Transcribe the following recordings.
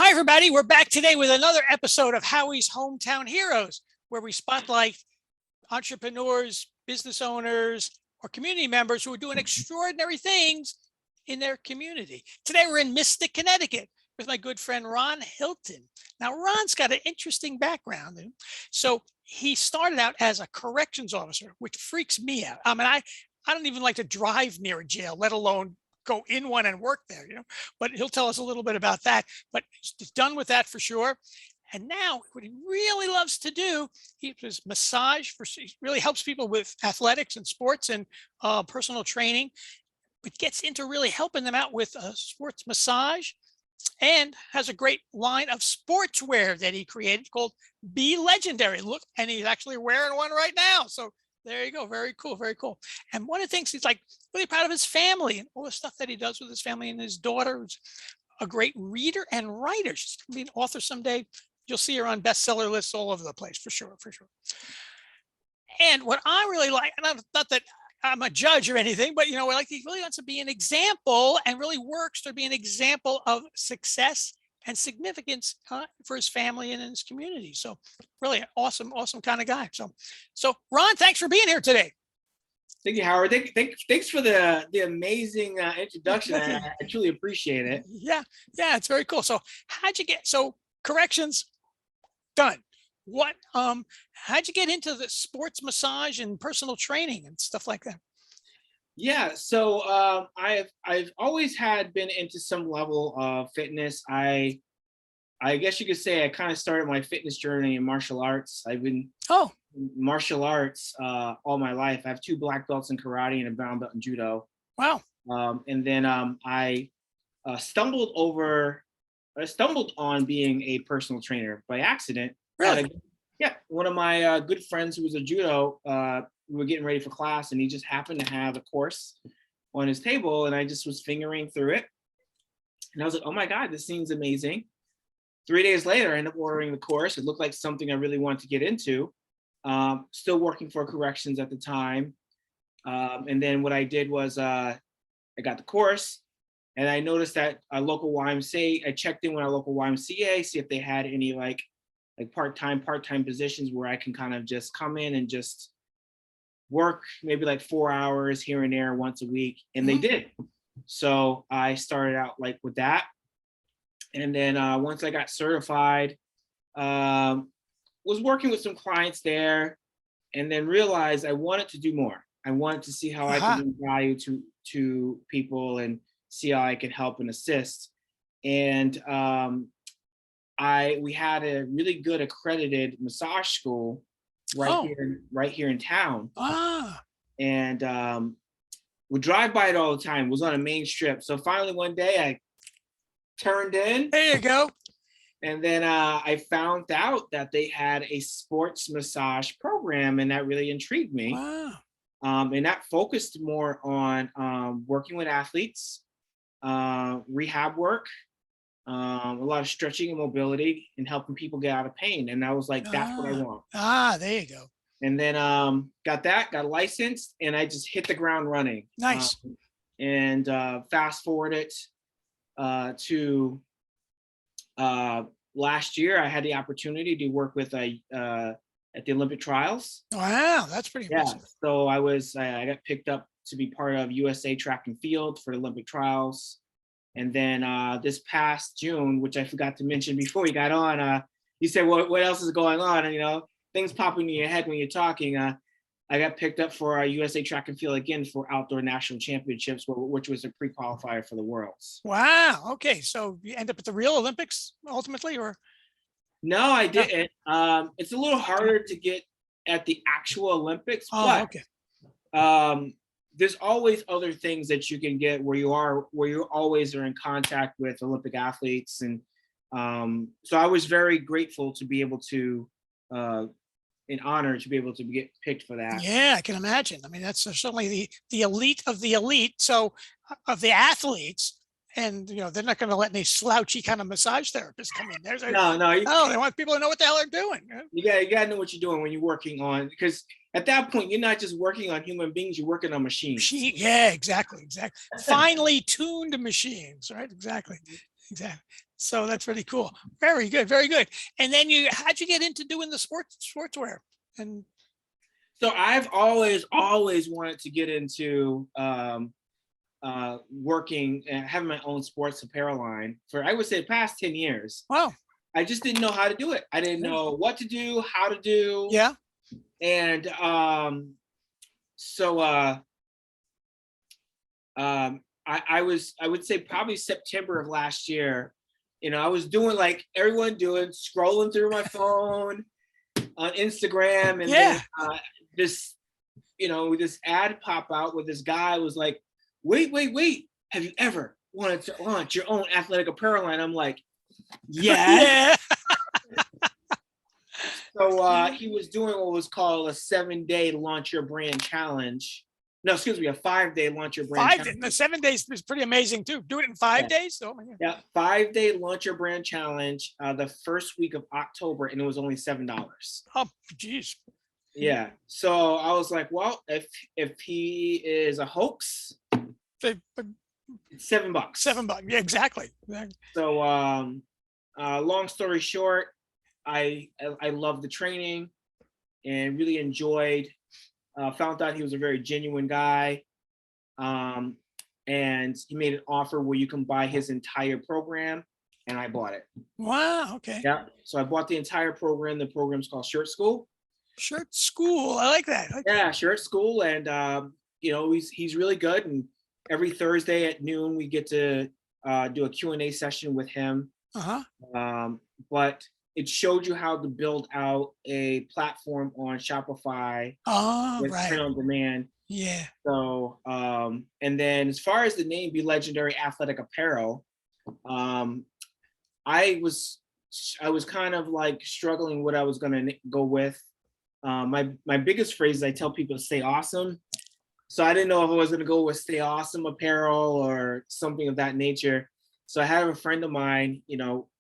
Hi, everybody. We're back today with another episode of Howie's Hometown Heroes, where we spotlight entrepreneurs, business owners, or community members who are doing extraordinary things in their community. Today, we're in Mystic, Connecticut with my good friend, Ron Hylton. Now, Ron's got an interesting background. So he started out as a corrections officer, which freaks me out. I mean, I don't even like to drive near a jail, let alone go in one and work there, but he'll tell us a little bit about that. But he's done with that for sure. And now what he really loves to do, he does massage he really helps people with athletics and sports and personal training, but gets into really helping them out with sports massage, and has a great line of sportswear that he created called Be Legendary. Look, and he's actually wearing one right now. So there you go. Very cool. Very cool. And one of the things he's like really proud of his family and all the stuff that he does with his family, and his daughter, who's a great reader and writer. She's going to be an author someday. You'll see her on bestseller lists all over the place for sure. For sure. And what I really like, and not that I'm a judge or anything, but like he really wants to be an example and really works to be an example of success and significance for his family and in his community. So really awesome kind of guy. So Ron, thanks for being here today. Thank you, Howard. Thanks for the amazing introduction. I truly appreciate it. Yeah, it's very cool. So corrections done. How'd you get into the sports massage and personal training and stuff like that? Yeah, so I've always been into some level of fitness. I guess you could say I kind of started my fitness journey in martial arts. I've been in martial arts all my life. I have 2 black belts in karate and a brown belt in judo. Wow. And then I stumbled on being a personal trainer by accident. Really? One of my good friends who was a judo, we were getting ready for class, and he just happened to have a course on his table, and I just was fingering through it. And I was like, oh my God, this seems amazing. 3 days later, I ended up ordering the course. It looked like something I really wanted to get into. Still working for corrections at the time. And then what I did was I got the course, and I noticed that a local YMCA, I checked in with our local YMCA, see if they had any like part-time positions where I can kind of just come in and just work maybe like 4 hours here and there once a week. And they did. So I started out like with that. And then once I got certified, was working with some clients there, and then realized I wanted to do more. I wanted to see how I could bring value to people and see how I could help and assist. And we had a really good accredited massage school right here in town. And would drive by it all the time. It was on a main strip. So finally one day I turned in. There you go. And then I found out that they had a sports massage program, and that really intrigued me. Wow. And that focused more on working with athletes, rehab work, a lot of stretching and mobility, and helping people get out of pain. And I was like, that's what I want. There you go. And then got licensed, and I just hit the ground running. Nice. And fast forward it to last year, I had the opportunity to work with at the Olympic trials. Wow, that's pretty impressive. So I got picked up to be part of USA Track and Field for the Olympic trials. And then this past June, which I forgot to mention before you got on, you said, what else is going on? And, things pop into your head when you're talking. I got picked up for USA Track and Field again for outdoor national championships, which was a pre-qualifier for the Worlds. Wow. Okay. So you end up at the real Olympics ultimately, or? No, I didn't. It's a little harder to get at the actual Olympics, but okay. There's always other things that you can get where you always are in contact with Olympic athletes. And so I was very grateful to be able to, an honor to be able to get picked for that. Yeah, I can imagine. I mean, that's certainly the elite of the elite. So of the athletes, and they're not going to let any slouchy kind of massage therapists come in there. No, they want people to know what the hell they're doing. You got to know what you're doing when you're working on, because at that point you're not just working on human beings, you're working on machines. Yeah, exactly. Finely tuned machines, right? Exactly. exactly. So that's pretty cool. Very good, very good. And then how'd you get into doing the sportswear? And So I've always wanted to get into working and having my own sports apparel line for, I would say, the past 10 years. wow, I just didn't know how to do it. I didn't know what to do, how to do. yeah, And so I would say probably September of last year, I was doing like everyone doing, scrolling through my phone on Instagram, and yeah. then this, this ad pop out where this guy was like, wait, have you ever wanted to launch your own athletic apparel line? I'm like, yes. Yeah. So he was doing what was called a 7-day launch your brand challenge. No, excuse me, a 5-day launch your brand challenge. The 7 days is pretty amazing too. Do it in 5 days. Oh my God. Yeah, 5-day launch your brand challenge, the first week of October, and it was only $7. Oh, geez. Yeah. So I was like, well, if he is a hoax, But it's $7. $7. Yeah, exactly. So long story short, I loved the training and really enjoyed. Found out he was a very genuine guy, and he made an offer where you can buy his entire program, and I bought it. Wow. Okay. Yeah. So I bought the entire program. The program's called Shirt School. Shirt School. I like that. Yeah, Shirt School, and he's really good. And every Thursday at noon, we get to do a Q&A session with him. But it showed you how to build out a platform on Shopify with print on demand. Yeah. So, and then as far as the name Be Legendary Athletic Apparel, I was kind of like struggling what I was going to go with. My biggest phrase is I tell people to stay awesome. So I didn't know if I was going to go with Stay Awesome Apparel or something of that nature. So I had a friend of mine,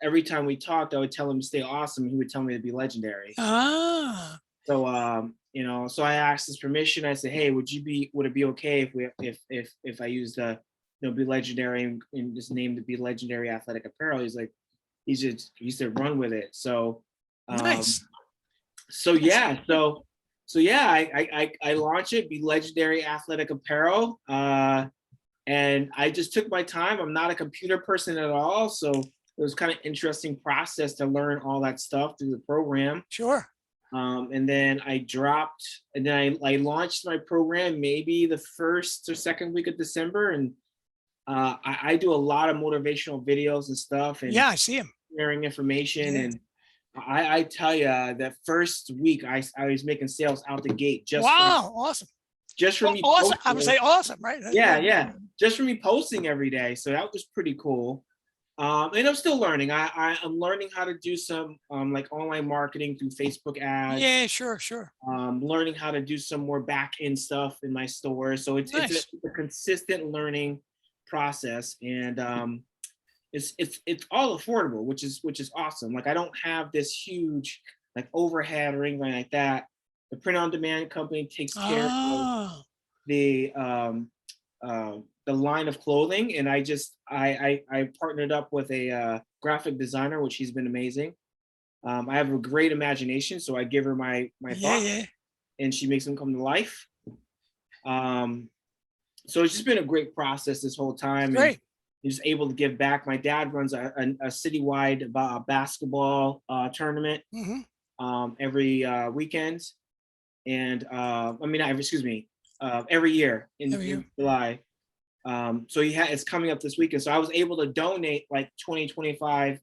every time we talked, I would tell him to stay awesome. He would tell me to be legendary. So, so I asked his permission. I said, hey, would it be okay if I used Be Legendary and just named it Be Legendary Athletic Apparel? He's like, he said, run with it. So, nice. So yeah, I launched it, Be Legendary Athletic Apparel. And I just took my time. I'm not a computer person at all. So it was kind of interesting process to learn all that stuff through the program. Sure. And then I launched my program maybe the first or second week of December. And I do a lot of motivational videos and stuff. And yeah, I see him sharing information. Yeah. And I tell you, that first week I was making sales out the gate. Awesome. Just for me. Awesome. Posting. I would say awesome, right? Yeah. Just for me posting every day. So that was pretty cool. And I'm still learning. I'm learning how to do some like online marketing through Facebook ads. Yeah, sure. Learning how to do some more back end stuff in my store. So it's a consistent learning process, and it's all affordable, which is awesome. Like I don't have this huge like overhead or anything like that. The print on demand company takes care of the line of clothing, and I partnered up with a graphic designer, which he's been amazing. I have a great imagination, so I give her my thoughts, and she makes them come to life. So it's just been a great process this whole time. Great. And just able to give back. My dad runs a citywide basketball tournament every weekend, and every year in July. So it's coming up this weekend. So I was able to donate like 25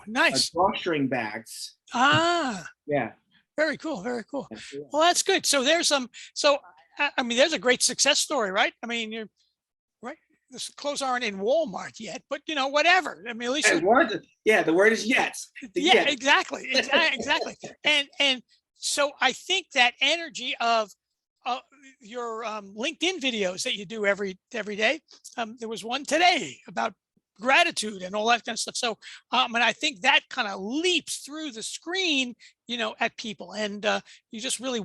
nice drawstring bags. Yeah. Very cool. Well, that's good. So there's there's a great success story, right? I mean, you're right. The clothes aren't in Walmart yet, but whatever. I mean, at least the word is yet. Yet. Exactly. And so I think that energy of your LinkedIn videos that you do every day. There was one today about gratitude and all that kind of stuff. So, and I think that kind of leaps through the screen, at people, and you just really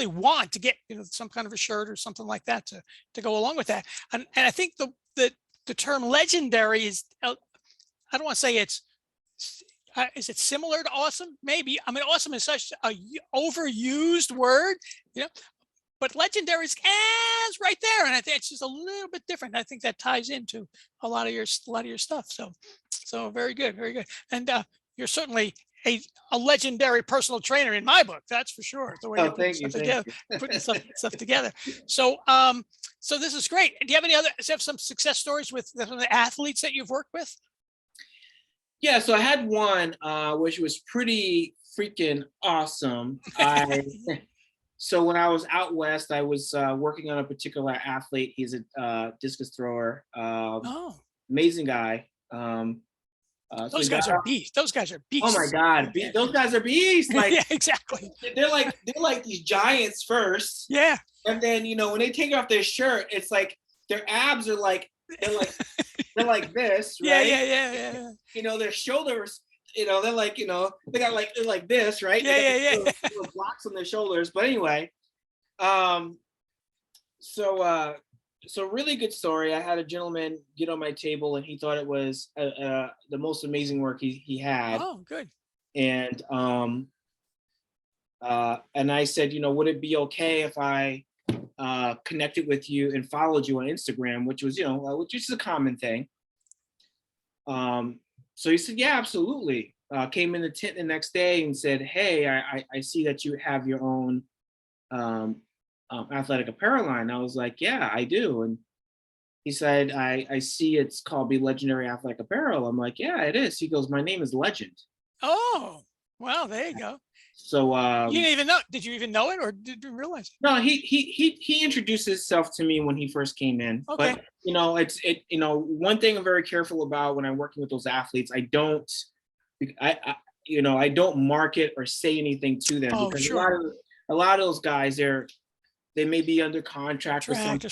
want to get, some kind of a shirt or something like that to go along with that. And I think the the term legendary is, I don't want to say it's, is it similar to awesome? Maybe. I mean, awesome is such a overused word, but legendary is right there. And I think it's just a little bit different. I think that ties into a lot of your stuff. So very good. Very good. And you're certainly a legendary personal trainer in my book. That's for sure. The way Oh, you're putting stuff together, putting stuff together. So, so this is great. Do you have some success stories with the athletes that you've worked with? Yeah, so I had one which was pretty freaking awesome. So when I was out west, I was working on a particular athlete. He's a discus thrower. Amazing guy. Those guys are beasts. Those guys are beasts. Oh my God, those guys are beasts. Like, yeah, exactly. They're like these giants first. Yeah. And then when they take off their shirt, it's like their abs are like they're like this, right? Yeah. Their shoulders, they're like, they got they're like this, right? Yeah. Little blocks on their shoulders. But anyway, so really good story. I had a gentleman get on my table, and he thought it was the most amazing work he had. Oh, good. And I said, would it be okay if I connected with you and followed you on Instagram, which was, which is a common thing. So he said, yeah, absolutely. Came in the tent the next day and said, hey, I see that you have your own athletic apparel line. I was like, yeah, I do. And he said, I see it's called Be Legendary Athletic Apparel. I'm like, yeah, it is. He goes, my name is Legend. Oh, well, there you go. So you didn't even know. Did you even know it, or did you realize it? No, he introduced himself to me when he first came in. Okay. But one thing I'm very careful about when I'm working with those athletes, I don't market or say anything to them, because sure. a lot of those guys, they may be under contract or something.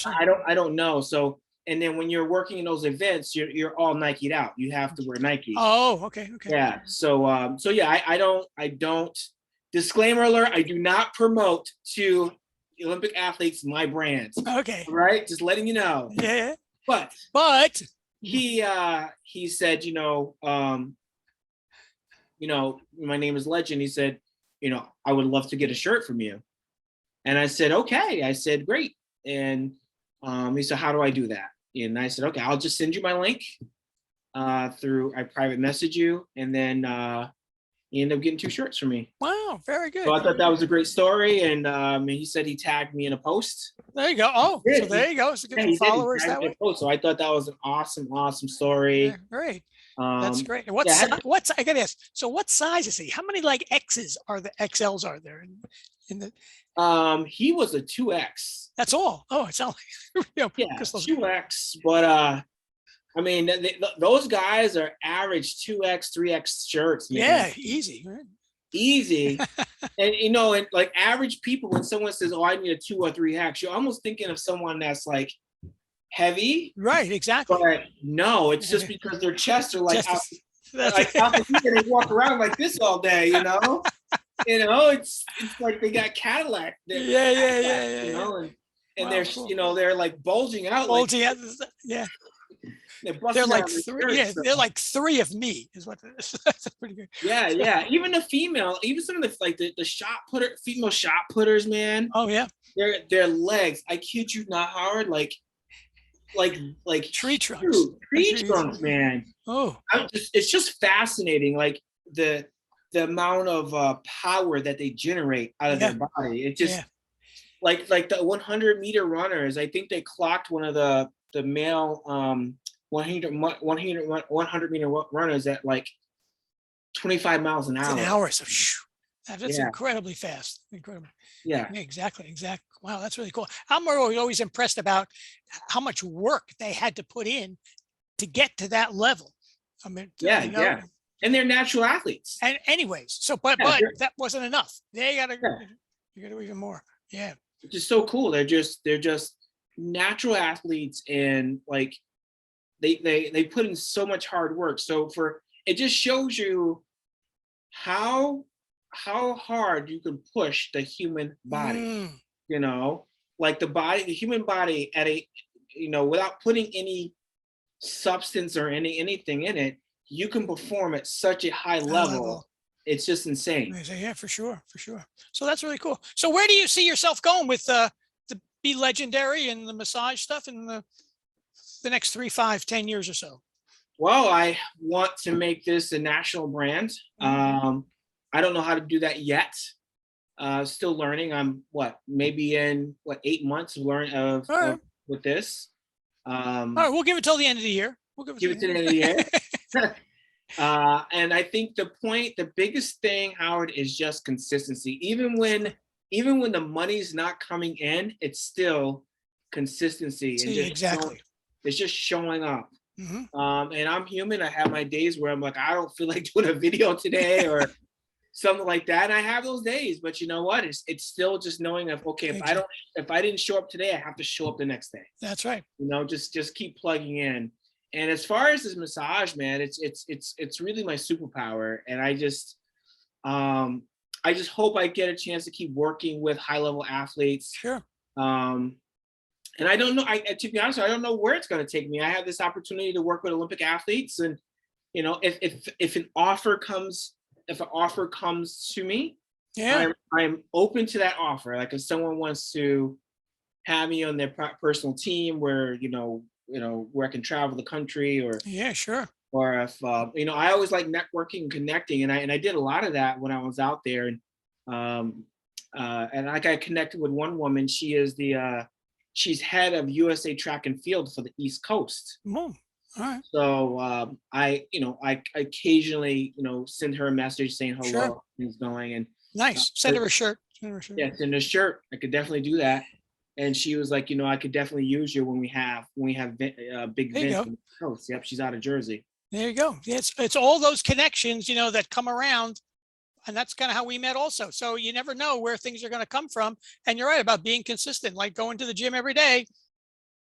I don't know. So, and then when you're working in those events, you're all Nike'd out. You have to wear Nike. Oh, okay. Yeah. So yeah, I don't. Disclaimer alert: I do not promote to Olympic athletes my brands. Okay. Right? Just letting you know. Yeah. But he said, my name is Legend. He said, I would love to get a shirt from you. And I said, okay. I said, great. And he said, how do I do that? And I said, okay, I'll just send you my link through. I private message you, and then he ended up getting 2 shirts from me. Wow, very good. So I thought that was a great story, and he said he tagged me in a post. There you go. Oh, so there you go. So get some followers that way. So I thought that was an awesome story. Yeah, great. That's great. What's I gotta ask? So what size is he? How many X's are the XLs are there in the? He was a 2X. That's all. Oh, it's all. Yeah, 2X. But I mean, those guys are average 2X, 3X shirts. Man. Yeah, easy. Right? Easy. And and like average people, when someone says, "Oh, I need a 2 or 3X," you're almost thinking of someone that's like heavy. Right. Exactly. But no, it's just because their chests are like out they walk around like this all day. It's like they got Cadillac. Yeah. And they're cool. They're like bulging out. Yeah. They're like 3. Yeah, they're like 3 of me is what it is. That's pretty good. Yeah. Even the female, even some of the female shot putters, man. Oh yeah. Their legs. I kid you not, Howard. Like tree trunks. Tree trunks, man. Oh. It's just fascinating. Like the amount of power that they generate out of their body. It just like the 100-meter runners. I think they clocked one of the male 100-meter runners at like 25 miles an hour. It's an hour. So that's incredibly fast. Incredible. Yeah. Exactly. Wow, that's really cool. I'm always impressed about how much work they had to put in to get to that level. I mean, yeah. And they're natural athletes. And anyways, but that wasn't enough. They gotta you gotta do even more. Yeah. It's just so cool. They're just natural athletes, and like they put in so much hard work. So it just shows you how hard you can push the human body. Like the human body at a without putting any substance or anything in it, you can perform at such a high High level. It's just insane. I say, yeah, for sure, for sure. So that's really cool. So where do you see yourself going with the Be Legendary and the massage stuff in the next 3, 5, 10 years or so? Well, I want to make this a national brand. I don't know how to do that yet. Still learning. I'm maybe in 8 months of All right. with this. All right, we'll give it till the end of the year. We'll Give it to the end of the year. And I think the biggest thing, Howard, is just consistency. Even when the money's not coming in, it's still consistency. And just exactly. It's just showing up. Mm-hmm. And I'm human. I have my days where I'm like, I don't feel like doing a video today or something like that. And I have those days, but you know what? It's still just knowing if I didn't show up today, I have to show up the next day. That's right. You know, just keep plugging in. And as far as this massage, man, it's really my superpower. And I just hope I get a chance to keep working with high level athletes. Sure. And I don't know. To be honest, I don't know where it's going to take me. I have this opportunity to work with Olympic athletes, and you know, if an offer comes to me, yeah, I'm open to that offer. Like if someone wants to have me on their personal team, where where I can travel the country, or yeah, sure. Or if I always like networking and connecting, and I did a lot of that when I was out there, and I got connected with one woman. She is she's head of USA Track and Field for the East Coast. All right. So I occasionally send her a message saying hello, sure. things going, and nice. Send her a shirt. Yeah, send her a shirt. I could definitely do that. And she was like, I could definitely use you when we have big events on the coast. Yep, she's out of Jersey. There you go. It's all those connections, that come around. And that's kind of how we met also. So you never know where things are going to come from. And you're right about being consistent, like going to the gym every day,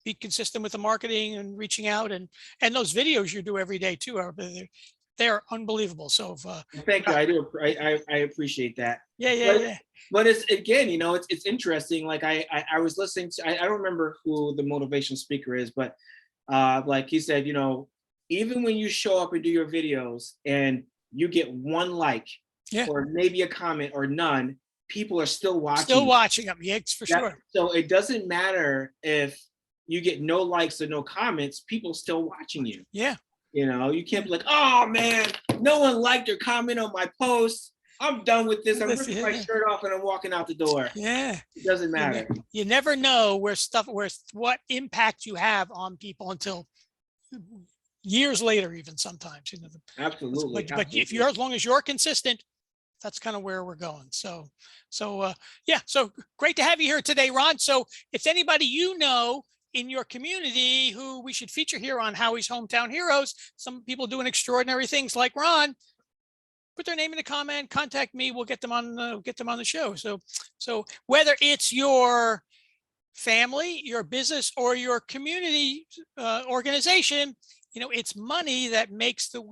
be consistent with the marketing and reaching out, and those videos you do every day too they're unbelievable. So thank you. I do. I appreciate that. Yeah. But it's again, it's interesting. Like I was listening to, I don't remember who the motivational speaker is, but like he said, even when you show up and do your videos and you get one like, or maybe a comment or none, people are still watching. Still watching them, yeah, for sure. So it doesn't matter if you get no likes or no comments, people still watching you. Yeah. You can't be like, oh man, no one liked or comment on my post. I'm done with this. I'm ripping my shirt off and I'm walking out the door. Yeah. It doesn't matter. You never know what impact you have on people until years later, even sometimes. Absolutely. But if you're, as long as you're consistent, that's kind of where we're going. So great to have you here today, Ron. So if anybody in your community who we should feature here on Howie's Hometown Heroes, some people doing extraordinary things like Ron, put their name in the comment, contact me. We'll get them on the show. So whether it's your family, your business, or your community organization, it's money that makes the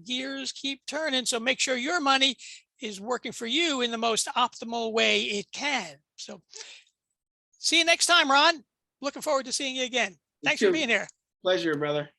gears keep turning. So make sure your money is working for you in the most optimal way it can. So see you next time, Ron. Looking forward to seeing you again. Thanks for being here. Pleasure, brother.